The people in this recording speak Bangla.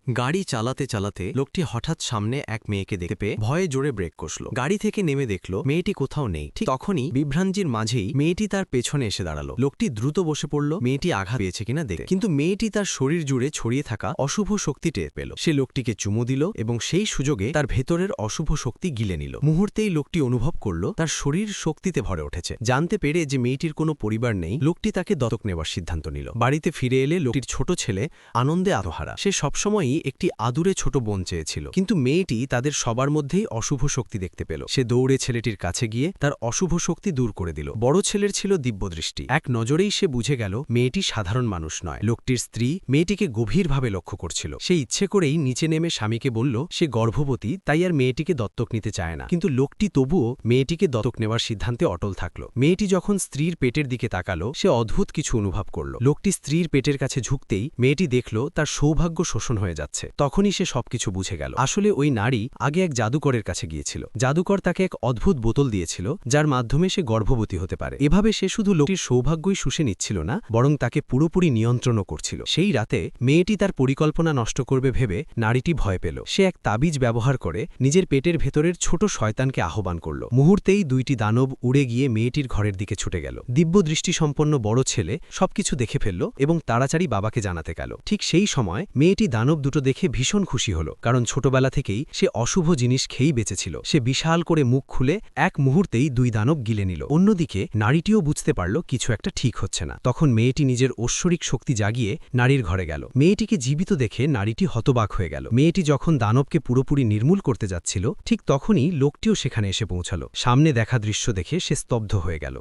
গাড়ি চালাতে চালাতে লোকটি হঠাৎ সামনে এক মেয়েকে দেখতে পেয়ে ভয়ে জোরে ব্রেক কষল। গাড়ি থেকে নেমে দেখল মেয়েটি কোথাও নেই। ঠিক তখনই বিভ্রান্তির মাঝেই মেয়েটি তার পেছনে এসে দাঁড়ালো। লোকটি দ্রুত বসে পড়ল মেয়েটি আঘাত পেয়েছে কিনা দেখতে, কিন্তু মেয়েটি তার শরীর জুড়ে ছড়িয়ে থাকা অশুভ শক্তি টের পেল। সে লোকটিকে চুমু দিল এবং সেই সুযোগে তার ভেতরের অশুভ শক্তি গিলে নিল। মুহূর্তেই লোকটি অনুভব করল তার শরীর শক্তিতে ভরে উঠেছে। জানতে পেরে যে মেয়েটির কোনো পরিবার নেই, লোকটি তাকে দত্তক নেওয়ার সিদ্ধান্ত নিল। বাড়িতে ফিরে এলে লোকটির ছোট ছেলে আনন্দে আত্মহারা। সে সবসময়ই একটি আদুরে ছোট বোন চেয়েছিল, কিন্তু মেয়েটি তাদের সবার মধ্যেই অশুভ শক্তি দেখতে পেল। সে দৌড়ে ছেলেটির কাছে গিয়ে তার অশুভ শক্তি দূর করে দিল। বড় ছেলের ছিল দিব্যদৃষ্টি। এক নজরেই সে বুঝে গেল মেয়েটি সাধারণ মানুষ নয়। লোকটির স্ত্রী মেয়েটিকে গভীরভাবে লক্ষ্য করছিল। সে ইচ্ছে করেই নিচে নেমে স্বামীকে বলল সে গর্ভবতী, তাই আর মেয়েটিকে দত্তক নিতে চায় না। কিন্তু লোকটি তবুও মেয়েটিকে দত্তক নেওয়ার সিদ্ধান্তে অটল থাকল। মেয়েটি যখন স্ত্রীর পেটের দিকে তাকালো, সে অদ্ভুত কিছু অনুভব করল। লোকটি স্ত্রীর পেটের কাছে ঝুঁকতেই মেয়েটি দেখল তার সৌভাগ্য শোষণ হয়ে যাচ্ছে। তখনই সে সবকিছু বুঝে গেল। আসলে ওই নারী আগে এক জাদুকরের কাছে গিয়েছিল। জাদুকর তাকে এক অদ্ভুত বোতল দিয়েছিল, যার মাধ্যমে সে গর্ভবতী হতে পারে। এভাবে সে শুধু লোকটির সৌভাগ্যই শুষে নিচ্ছিল না, বরং তাকে পুরোপুরি নিয়ন্ত্রণও করছিল। সেই রাতে মেয়েটি তার পরিকল্পনা নষ্ট করবে ভেবে নারীটি ভয় পেল। সে এক তাবিজ ব্যবহার করে নিজের পেটের ভেতরের ছোট শয়তানকে আহ্বান করল। মুহূর্তেই দুইটি দানব উড়ে গিয়ে মেয়েটির ঘরের দিকে ছুটে গেল। দিব্য দৃষ্টিসম্পন্ন বড় ছেলে সবকিছু দেখে ফেলল এবং তাড়াতাড়ি বাবাকে জানাতে গেল। ঠিক সেই সময় মেয়েটি দানব দুটো দেখে ভীষণ খুশি হল, কারণ ছোটবেলা থেকেই সে অশুভ জিনিস খেয়েই বেঁচেছিল। সে বিশাল করে মুখ খুলে এক মুহূর্তেই দুই দানব গিলে নিল। অন্যদিকে নারীটিও বুঝতে পারল কিছু একটা ঠিক হচ্ছে না। তখন মেয়েটি নিজের ঐশ্বরিক শক্তি জাগিয়ে নারীর ঘরে গেল। মেয়েটিকে জীবিত দেখে নারীটি হতবাক হয়ে গেল। মেয়েটি যখন দানবকে পুরোপুরি নির্মূল করতে যাচ্ছিল, ঠিক তখনই লোকটিও সেখানে এসে পৌঁছাল। সামনে দেখা দৃশ্য দেখে সে স্তব্ধ হয়ে গেল।